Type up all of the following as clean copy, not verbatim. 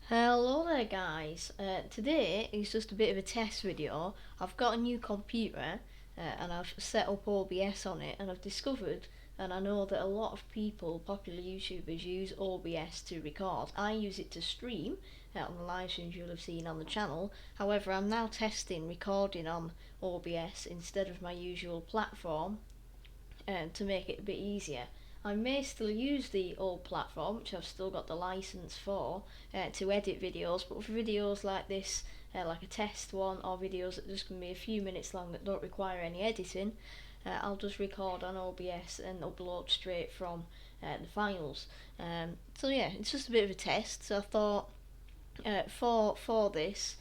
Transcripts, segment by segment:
Hello there guys, today is just a bit of a test video. I've got a new computer and I've set up OBS on it, and I've discovered, and I know that a lot of people, popular YouTubers, use OBS to record. I use it to stream on the live streams you'll have seen on the channel. However, I'm now testing recording on OBS instead of my usual platform to make it a bit easier. I may still use the old platform, which I've still got the license for, to edit videos, but for videos like this, like a test one, or videos that just going to be a few minutes long that don't require any editing, I'll just record on OBS and upload straight from the files. So yeah, it's just a bit of a test. So I thought for this,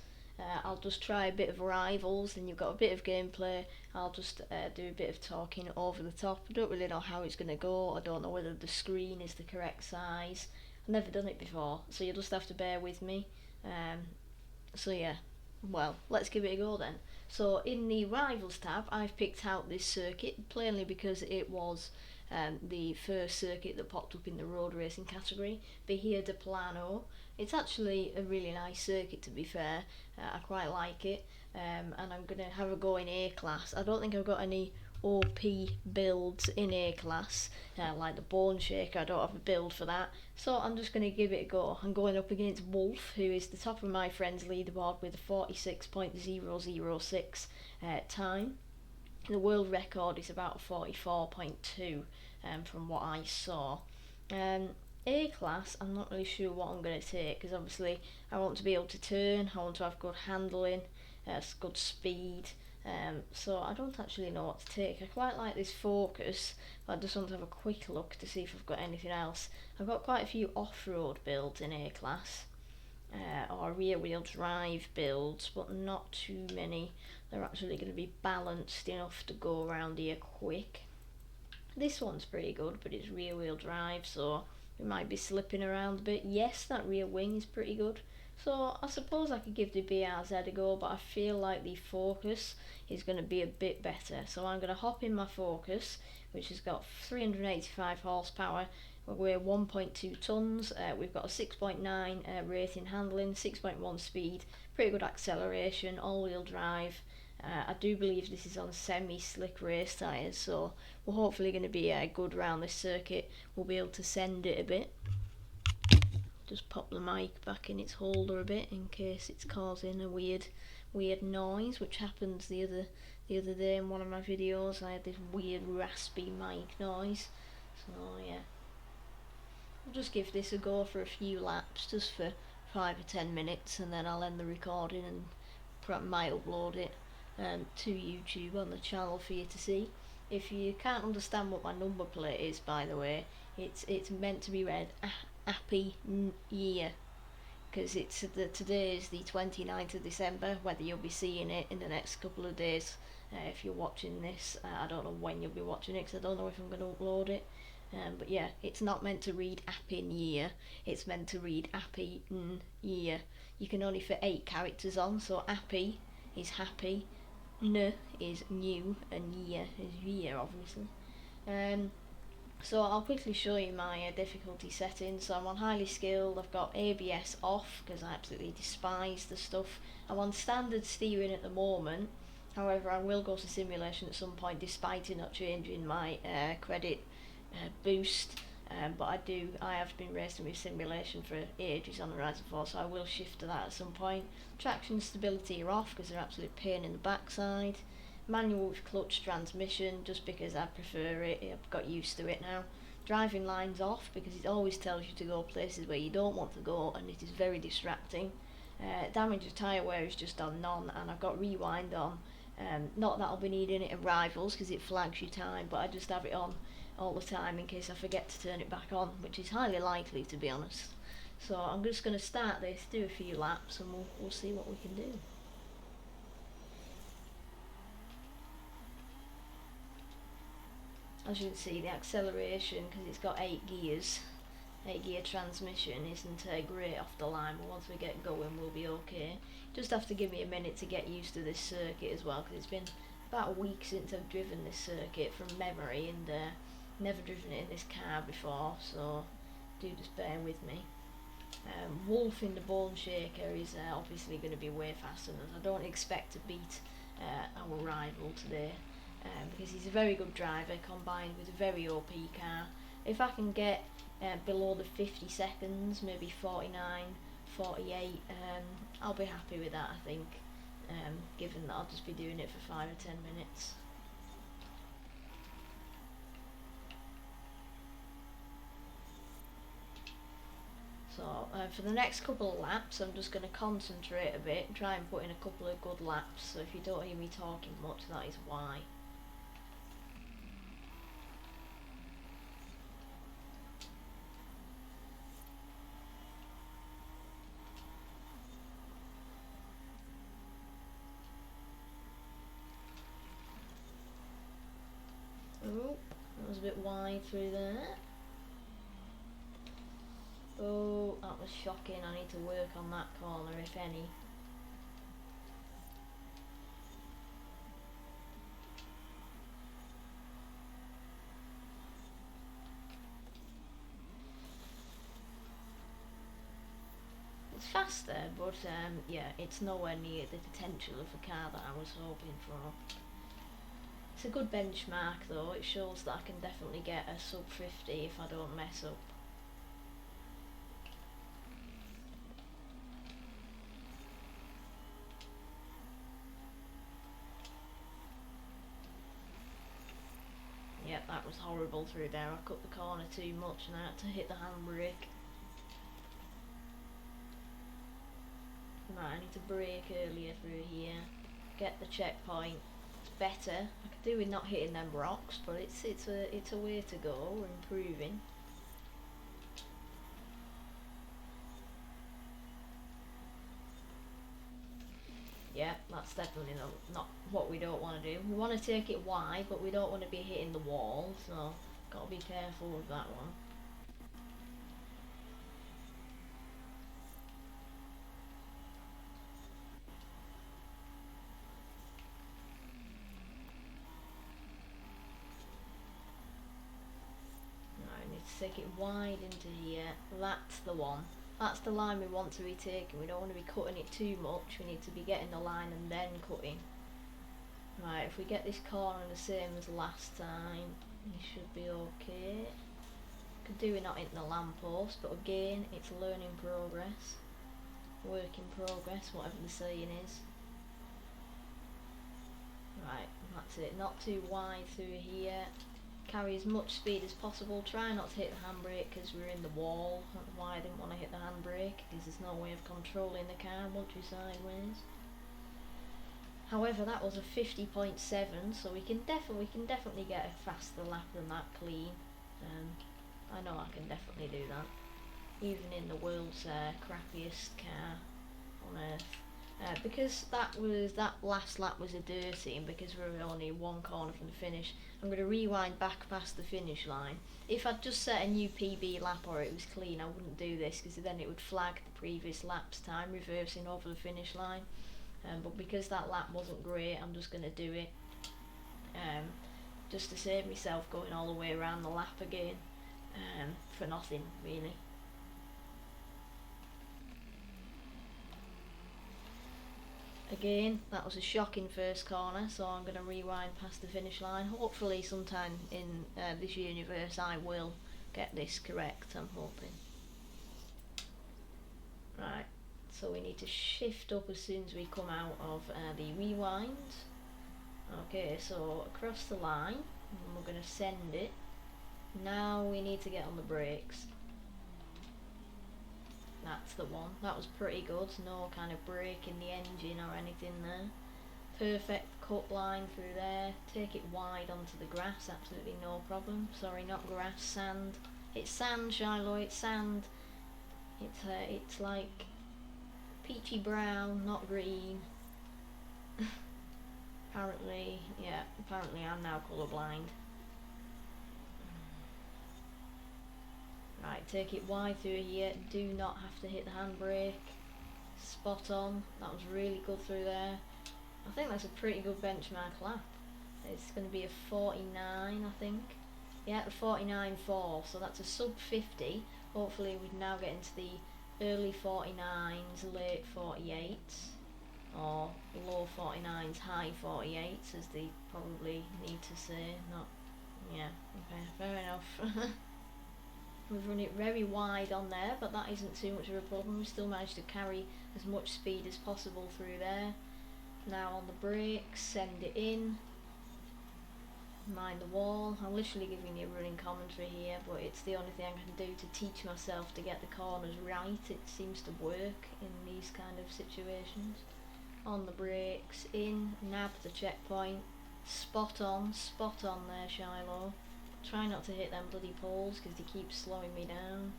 I'll just try a bit of rivals, and you've got a bit of gameplay. I'll just do a bit of talking over the top. I don't really know how it's going to go. I don't know whether the screen is the correct size. I've never done it before, so you'll just have to bear with me. So yeah, well, let's give it a go then. So in the Rivals tab, I've picked out this circuit plainly because it was the first circuit that popped up in the road racing category, Bahia de Plano. It's actually a really nice circuit, to be fair. I quite like it, and I'm going to have a go in A class. I don't think I've got any OP builds in A class, like the Bone Shaker. I don't have a build for that, so I'm just going to give it a go. I'm going up against Wolf, who is the top of my friend's leaderboard with a 46.006 time. The world record is about 44.2 from what I saw. A class, I'm not really sure what I'm going to take, because obviously I want to be able to turn, I want to have good handling, good speed, so I don't actually know what to take. I quite like this Focus, but I just want to have a quick look to see if I've got anything else. I've got quite a few off-road builds in A class, or rear-wheel drive builds, but not too many. They're actually going to be balanced enough to go around here quick. This one's pretty good, but it's rear-wheel drive, so we might be slipping around a bit. Yes, that rear wing is pretty good. So I suppose I could give the BRZ a go, but I feel like the Focus is going to be a bit better. So I'm going to hop in my Focus, which has got 385 horsepower. We weigh 1.2 tonnes. We've got a 6.9 rating handling, 6.1 speed, pretty good acceleration, all-wheel drive. I do believe this is on semi-slick race tyres, so we're hopefully going to be good round this circuit. We'll be able to send it a bit. Just pop the mic back in its holder a bit in case it's causing a weird noise, which happens the other day in one of my videos. I had this weird raspy mic noise. So yeah, I'll just give this a go for a few laps, just for 5 or 10 minutes, and then I'll end the recording and might upload it to YouTube on the channel for you to see. If you can't understand what my number plate is, by the way, it's meant to be read Happy Year, because today is the 29th of December. Whether you'll be seeing it in the next couple of days, if you're watching this, I don't know when you'll be watching it, because I don't know if I'm going to upload it. But yeah, it's not meant to read Happy Year, it's meant to read Happy Year. You can only fit 8 characters on, so happy is happy, N is new, and year is year, obviously. So I'll quickly show you my difficulty settings. So I'm on highly skilled. I've got ABS off because I absolutely despise the stuff. I'm on standard steering at the moment. However, I will go to simulation at some point, despite it not changing my credit boost. But I have been racing with simulation for ages on Horizon 4, so I will shift to that at some point. Traction stability are off because they're absolute pain in the backside. Manual with clutch transmission, just because I prefer it. I've got used to it now. Driving lines off because it always tells you to go places where you don't want to go, and it is very distracting. Damage of tyre wear is just on none, and I've got rewind on. Not that I'll be needing it in Rivals because it flags your time, but I just have it on all the time in case I forget to turn it back on, which is highly likely, to be honest. So I'm just going to start this, do a few laps, and we'll see what we can do. As you can see, the acceleration, because it's got 8 gears, 8 gear transmission, isn't great off the line, but once we get going we'll be okay. Just have to give me a minute to get used to this circuit as well, because it's been about a week since I've driven this circuit from memory, and never driven it in this car before, so do just bear with me. Wolf in the Bone Shaker is obviously going to be way faster, and I don't expect to beat our rival today, because he's a very good driver combined with a very OP car. If I can get below the 50 seconds, maybe 49, 48, I'll be happy with that, I think, given that I'll just be doing it for 5 or 10 minutes. So for the next couple of laps, I'm just going to concentrate a bit, try and put in a couple of good laps, so if you don't hear me talking much, that is why. Oh, that was a bit wide through there. Oh, that was shocking. I need to work on that corner, if any. It's faster, but yeah, it's nowhere near the potential of the car that I was hoping for. It's a good benchmark though. It shows that I can definitely get a sub 50 if I don't mess up. Yep, that was horrible through there. I cut the corner too much and I had to hit the handbrake. Right, I need to brake earlier through here. Get the checkpoint. It's better. I could do with not hitting them rocks, but it's a way to go. We're improving. Yeah, that's definitely not what we don't want to do. We want to take it wide, but we don't want to be hitting the wall, so got to be careful with that one. Right, I need to take it wide into here. That's the one. That's the line we want to be taking. We don't want to be cutting it too much. We need to be getting the line and then cutting. Right, if we get this corner the same as last time, we should be okay. Could do with not hitting the lamppost, but again, it's learning progress. Work in progress, whatever the saying is. Right, that's it. Not too wide through here. Carry as much speed as possible. Try not to hit the handbrake because we're in the wall. That's why I didn't want to hit the handbrake, because there's no way of controlling the car once you're sideways. However, that was a 50.7, so we can definitely get a faster lap than that clean. I know I can definitely do that, even in the world's crappiest car on earth. Because that last lap was a dirty, and because we were only one corner from the finish, I'm going to rewind back past the finish line. If I'd just set a new PB lap or it was clean, I wouldn't do this, because then it would flag the previous lap's time reversing over the finish line. But because that lap wasn't great, I'm just going to do it, just to save myself going all the way around the lap again, for nothing really. Again, that was a shocking first corner, so I'm going to rewind past the finish line. Hopefully sometime in this universe I will get this correct, I'm hoping. Right, so we need to shift up as soon as we come out of the rewind. Okay, so across the line, and we're going to send it. Now we need to get on the brakes. That's the one. That was pretty good. No kind of break in the engine or anything there. Perfect cut line through there. Take it wide onto the grass, absolutely no problem. Sorry, not grass, sand. It's sand, Shiloh, it's sand. It's like peachy brown, not green. Apparently I'm now colourblind. Right, take it wide through here. Do not have to hit the handbrake. Spot on. That was really good through there. I think that's a pretty good benchmark lap. It's going to be a 49, I think. Yeah, a 49.4. So that's a sub 50. Hopefully we can now get into the early 49s, late 48s, or low 49s, high 48s, as they probably need to say. Not, yeah, okay, fair enough. We've run it very wide on there, but that isn't too much of a problem. We still managed to carry as much speed as possible through there. Now on the brakes, send it in. Mind the wall. I'm literally giving you running commentary here, but it's the only thing I can do to teach myself to get the corners right. It seems to work in these kind of situations. On the brakes, in, nab the checkpoint. Spot on there, Shiloh. Try not to hit them bloody poles because they keep slowing me down.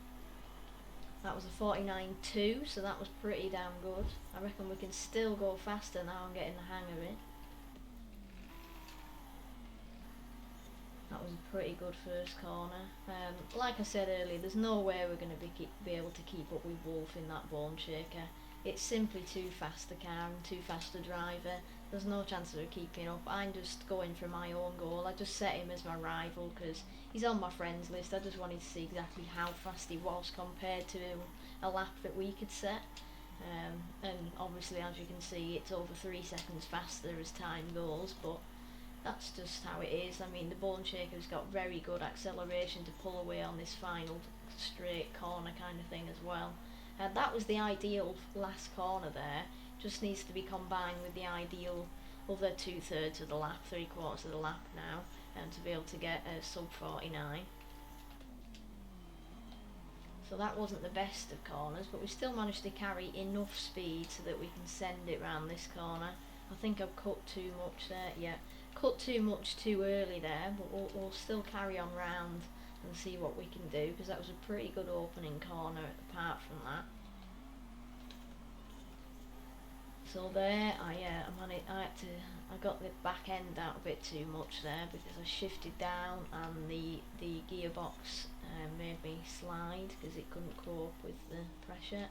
That was a 49.2, so that was pretty damn good. I reckon we can still go faster now. I'm getting the hang of it. That was a pretty good first corner. Like I said earlier, there's no way we're going to be able to keep up with Wolf in that bone shaker. It's simply too fast a car and too fast a driver. There's no chance of keeping up. I'm just going for my own goal. I just set him as my rival because he's on my friends list. I just wanted to see exactly how fast he was compared to a lap that we could set. And obviously, as you can see, it's over 3 seconds faster as time goes, but that's just how it is. I mean, the bone shaker's got very good acceleration to pull away on this final straight corner kind of thing as well. And that was the ideal last corner there. Just needs to be combined with the ideal other 2/3 of the lap, 3/4 of the lap now, and to be able to get a sub 49. So that wasn't the best of corners, but we still managed to carry enough speed so that we can send it round this corner. I think I've cut too much there. Yeah, cut too much too early there, but we'll still carry on round and see what we can do, because that was a pretty good opening corner apart from that. So there, I got the back end out a bit too much there because I shifted down and the gearbox made me slide because it couldn't cope with the pressure.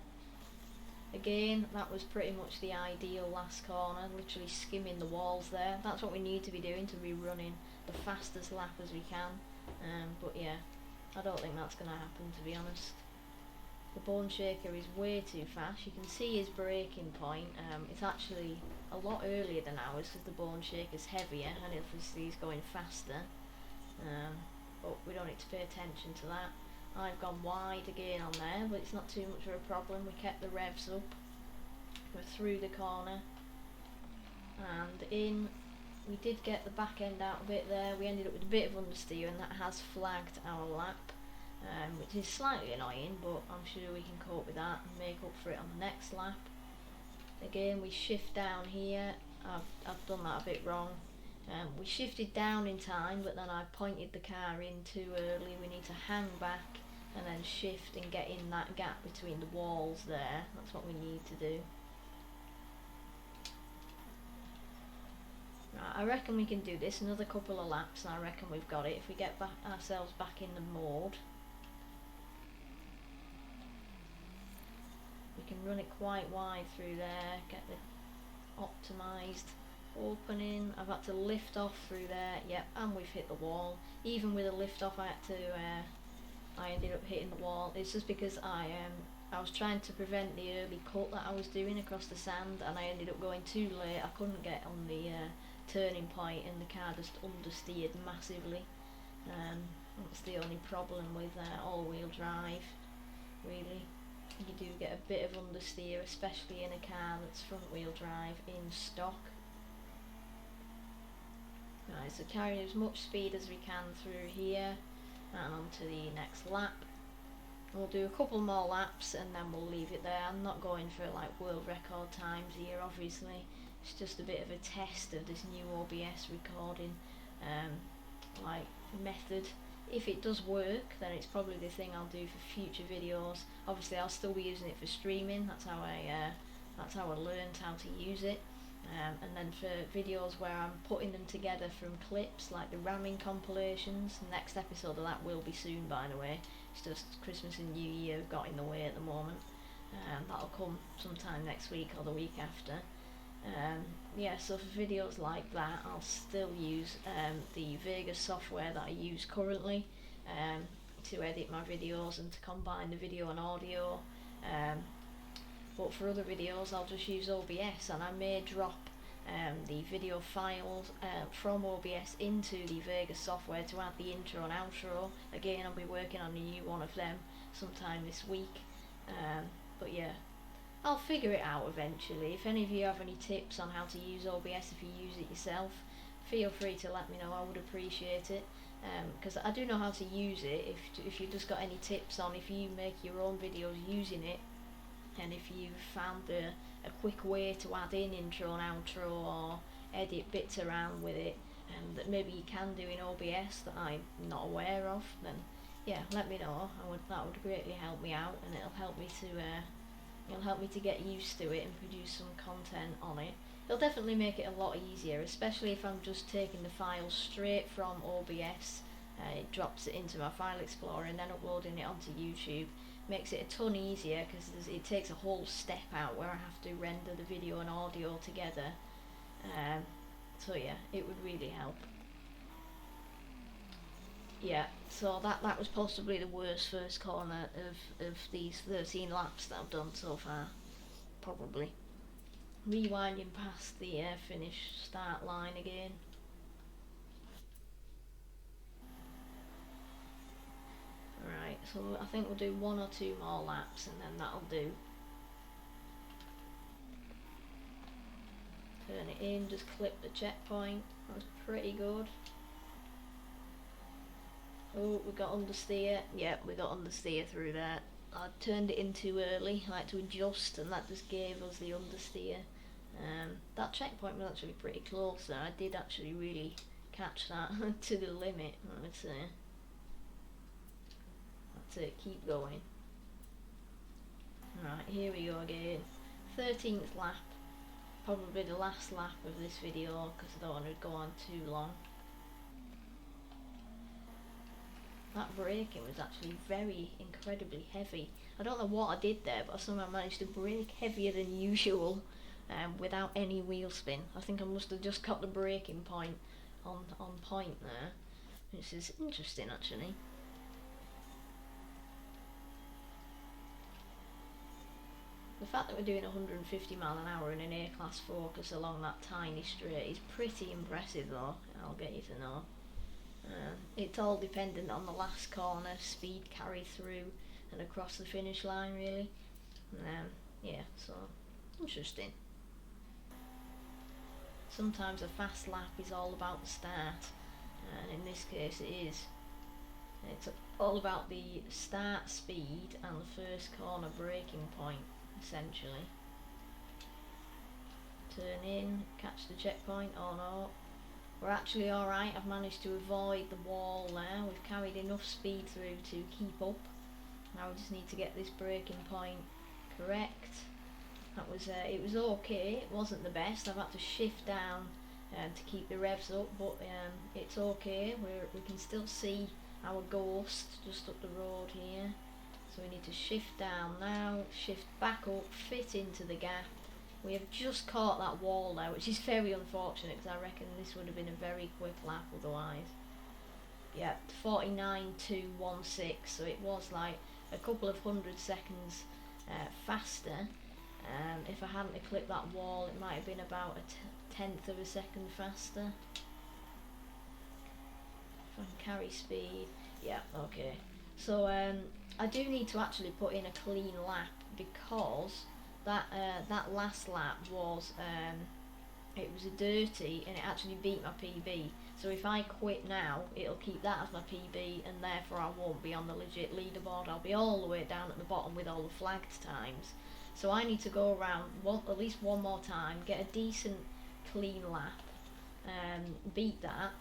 Again, that was pretty much the ideal last corner, literally skimming the walls there. That's what we need to be doing to be running the fastest lap as we can. But yeah, I don't think that's going to happen, to be honest. The bone shaker is way too fast. You can see his braking point. It's actually a lot earlier than ours because the bone shaker's heavier and obviously he's going faster. But we don't need to pay attention to that. I've gone wide again on there, but it's not too much of a problem. We kept the revs up. We're through the corner and in. We did get the back end out a bit there. We ended up with a bit of understeer, and that has flagged our lap, which is slightly annoying, but I'm sure we can cope with that and make up for it on the next lap. Again, we shift down here. I've done that a bit wrong. We shifted down in time, but then I pointed the car in too early. We need to hang back and then shift and get in that gap between the walls there. That's what we need to do. Right, I reckon we can do this another couple of laps and I reckon we've got it if we get ourselves back in the mode. We can run it quite wide through there, get the optimised opening. I've had to lift off through there, yep, and we've hit the wall. Even with a lift off I ended up hitting the wall. It's just because I was trying to prevent the early cut that I was doing across the sand, and I ended up going too late. I couldn't get on the turning point and the car just understeered massively. That's the only problem with all-wheel drive, really. You do get a bit of understeer, especially in a car that's front-wheel drive in stock. Right, so carrying as much speed as we can through here and on to the next lap. We'll do a couple more laps and then we'll leave it there. I'm not going for like world record times here, obviously. It's just a bit of a test of this new OBS recording method. If it does work, then it's probably the thing I'll do for future videos. Obviously, I'll still be using it for streaming. That's how I learned how to use it. And then for videos where I'm putting them together from clips, like the ramming compilations, the next episode of that will be soon, by the way. It's just Christmas and New Year have got in the way at the moment. That'll come sometime next week or the week after. Yeah, so for videos like that, I'll still use the Vegas software that I use currently to edit my videos and to combine the video and audio. But for other videos I'll just use OBS, and I may drop the video files from OBS into the Vegas software to add the intro and outro. Again, I'll be working on a new one of them sometime this week. But yeah, I'll figure it out eventually. If any of you have any tips on how to use OBS, if you use it yourself, feel free to let me know. I would appreciate it, because I do know how to use it. If you've just got any tips on if you make your own videos using it, and if you've found a quick way to add in intro and outro or edit bits around with it, that maybe you can do in OBS that I'm not aware of, then yeah, let me know. That would greatly help me out, and it'll help me to get used to it and produce some content on it. It'll definitely make it a lot easier, especially if I'm just taking the files straight from OBS. It drops it into my file explorer and then uploading it onto YouTube. Makes it a ton easier, because it takes a whole step out where I have to render the video and audio together. So yeah, it would really help. Yeah, so that was possibly the worst first corner of these 13 laps that I've done so far, probably. Rewinding past the finish start line again. Right, so I think we'll do 1 or 2 more laps and then that'll do. Turn it in, just clip the checkpoint. That was pretty good. Oh, we got understeer. Yep, we got understeer through that. I turned it in too early. I had to adjust, and that just gave us the understeer. That checkpoint was actually pretty close there. I did actually really catch that to the limit, I would say. That's it, keep going. Right, here we go again. 13th lap. Probably the last lap of this video, because I don't want to go on too long. That braking was actually very incredibly heavy. I don't know what I did there, but I somehow managed to brake heavier than usual without any wheel spin. I think I must have just got the braking point on point there, which is interesting actually. The fact that we're doing 150 mile an hour in an A-class Focus along that tiny straight is pretty impressive though, I'll get you to know. It's all dependent on the last corner, speed carry through and across the finish line really. Yeah, so interesting. Sometimes a fast lap is all about the start, and in this case it is. It's all about the start speed and the first corner braking point, essentially. Turn in, catch the checkpoint. Oh no, we're actually alright. I've managed to avoid the wall there. We've carried enough speed through to keep up. Now we just need to get this braking point correct. That was it was okay. It wasn't the best. I've had to shift down to keep the revs up, but it's okay. We can still see our ghost just up the road here. So we need to shift down now, shift back up, fit into the gap. We have just caught that wall now, which is very unfortunate because I reckon this would have been a very quick lap otherwise. Yeah, 49.216, so it was like a couple of 100 seconds faster. If I hadn't clipped that wall, it might have been about a tenth of a second faster. If I can carry speed, yeah, okay. So I do need to actually put in a clean lap because that last lap was it was a dirty and it actually beat my PB. So if I quit now, it'll keep that as my PB and therefore I won't be on the legit leaderboard. I'll be all the way down at the bottom with all the flagged times. So I need to go around at least one more time, get a decent clean lap, beat that,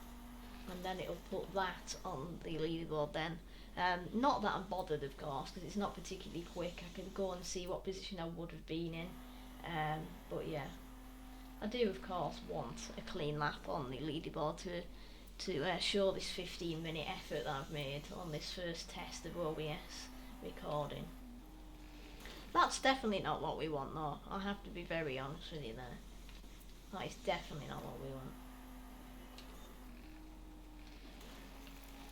and then it'll put that on the leaderboard then. Not that I'm bothered, of course, because it's not particularly quick. I can go and see what position I would have been in. But yeah, I do, of course, want a clean lap on the leaderboard to show this 15-minute effort that I've made on this first test of OBS recording. That's definitely not what we want, though. I have to be very honest with you there. That is definitely not what we want.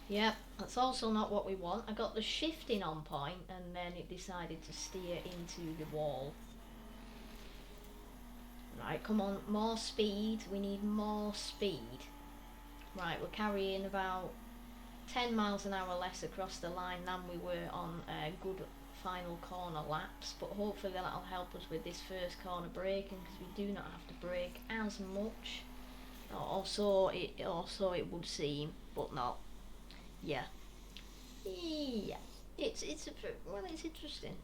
Yep, that's also not what we want. I got the shifting on point and then it decided to steer into the wall. Right, come on, more speed. We need more speed. Right, we're carrying about 10 miles an hour less across the line than we were on good final corner laps, but hopefully that'll help us with this first corner braking because we do not have to brake as much. Also, it would seem, but not. Yeah. Yeah. It's interesting.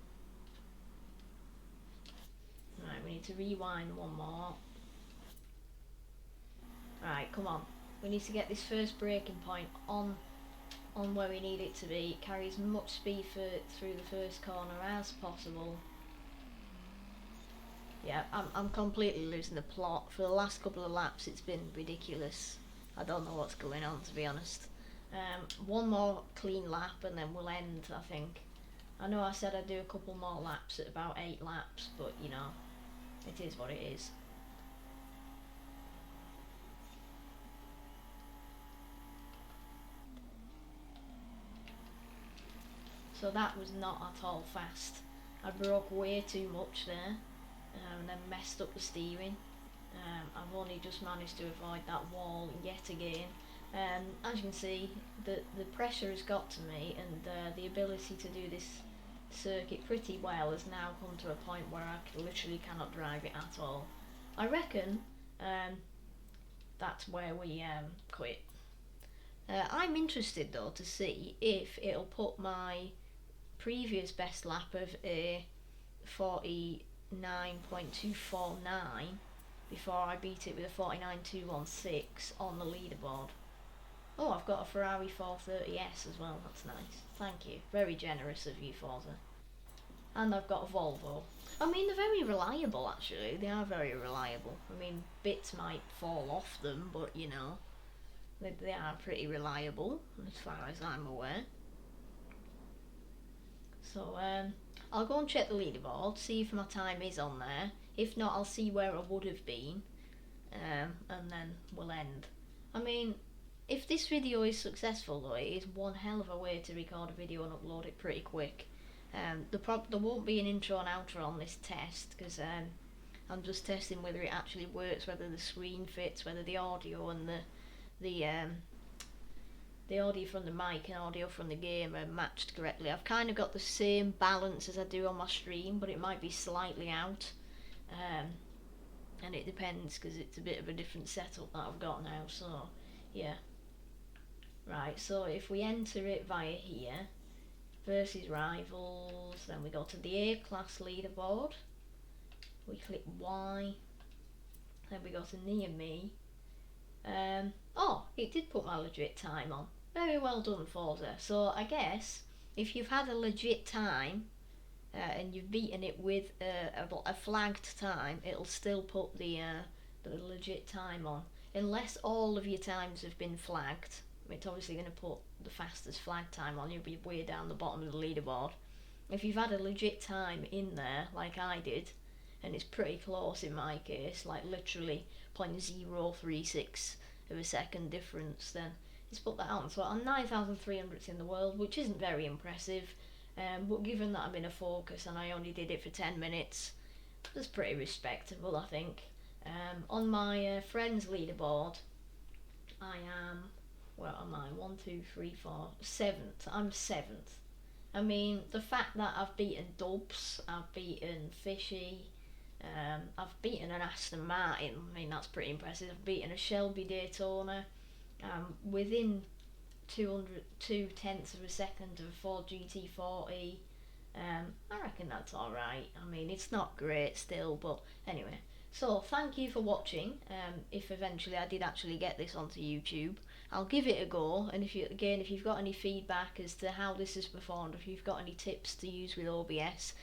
Right, we need to rewind one more. Right, come on. We need to get this first braking point on where we need it to be. Carry as much speed through the first corner as possible. Yeah, I'm completely losing the plot. For the last couple of laps, it's been ridiculous. I don't know what's going on, to be honest. One more clean lap and then we'll end, I think. I know I said I'd do a couple more laps at about 8 laps, but you know, it is what it is. So that was not at all fast. I broke way too much there and then messed up the steering. I've only just managed to avoid that wall yet again. As you can see, the pressure has got to me, and the ability to do this circuit pretty well has now come to a point where I literally cannot drive it at all. I reckon that's where we quit. I'm interested though to see if it'll put my previous best lap of a 49.249 before I beat it with a 49.216 on the leaderboard. Oh, I've got a Ferrari 430S as well, that's nice. Thank you. Very generous of you, Forza. And I've got a Volvo. I mean, they're very reliable actually. They are very reliable. I mean, bits might fall off them, but you know, they are pretty reliable as far as I'm aware. So, I'll go and check the leaderboard, see if my time is on there. If not, I'll see where I would have been, and then we'll end. I mean, if this video is successful though, it is one hell of a way to record a video and upload it pretty quick. There won't be an intro and outro on this test because I'm just testing whether it actually works, whether the screen fits, whether the audio and the audio from the mic and audio from the game are matched correctly. I've kind of got the same balance as I do on my stream, but it might be slightly out. And it depends because it's a bit of a different setup that I've got now, so yeah. Right, so if we enter it via here, versus rivals, then we go to the A class leaderboard, we click Y, then we go to near me. Oh, it did put my legit time on. Very well done, Forza. So I guess if you've had a legit time and you've beaten it with a flagged time, it'll still put the legit time on. Unless all of your times have been flagged, it's obviously going to put the fastest flag time on. You'll be way down the bottom of the leaderboard. If you've had a legit time in there, like I did, and it's pretty close in my case, like literally 0.036 of a second difference, then it's put that out. So I'm 9,300th in the world, which isn't very impressive, but given that I'm in a focus and I only did it for 10 minutes, that's pretty respectable, I think. On my friends leaderboard, I am, where am I? 1, 2, 3, 4, 7th. I'm 7th. I mean, the fact that I've beaten Dubs, I've beaten Fishy, I've beaten an Aston Martin, I mean, that's pretty impressive. I've beaten a Shelby Daytona, within 2/10 of a second of a Ford GT40. I reckon that's alright. I mean, it's not great still, but anyway. So, thank you for watching. If eventually I did actually get this onto YouTube, I'll give it a go. And if you've got any feedback as to how this has performed, if you've got any tips to use with OBS,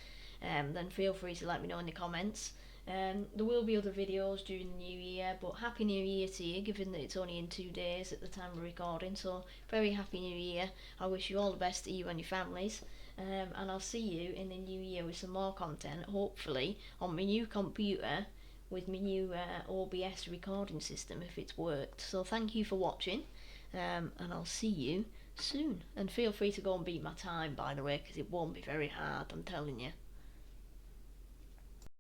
then feel free to let me know in the comments. There will be other videos during the new year, but Happy New Year to you, given that it's only in 2 days at the time of recording, so very Happy New Year. I wish you all the best to you and your families, and I'll see you in the new year with some more content, hopefully on my new computer with my new OBS recording system if it's worked. So thank you for watching, and I'll see you soon. And feel free to go and beat my time, by the way, because it won't be very hard, I'm telling you.